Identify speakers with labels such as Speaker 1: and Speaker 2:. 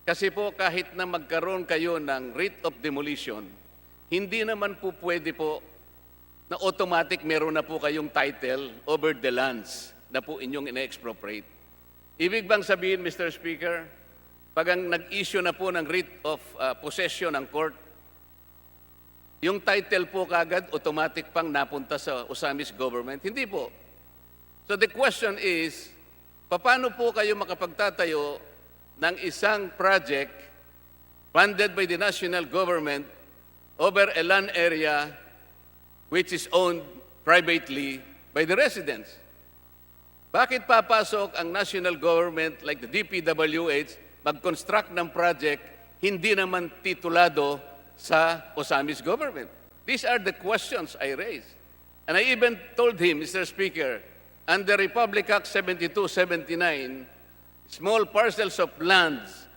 Speaker 1: Kasi po kahit na magkaroon kayo ng writ of demolition, hindi naman po pwede po na automatic meron na po kayong title over the lands na po inyong ina-expropriate. Ibig bang sabihin, Mr. Speaker, pag ang nag-issue na po ng writ of possession ng court, yung title po kagad automatic pang napunta sa Osamis government? Hindi po. So the question is, paano po kayo makapagtatayo ng isang project funded by the national government over a land area which is owned privately by the residents? Bakit papasok ang national government like the DPWH mag-construct ng project hindi naman titulado sa Osamis government? These are the questions I raised. And I even told him, Mr. Speaker, under Republic Act 7279, small parcels of lands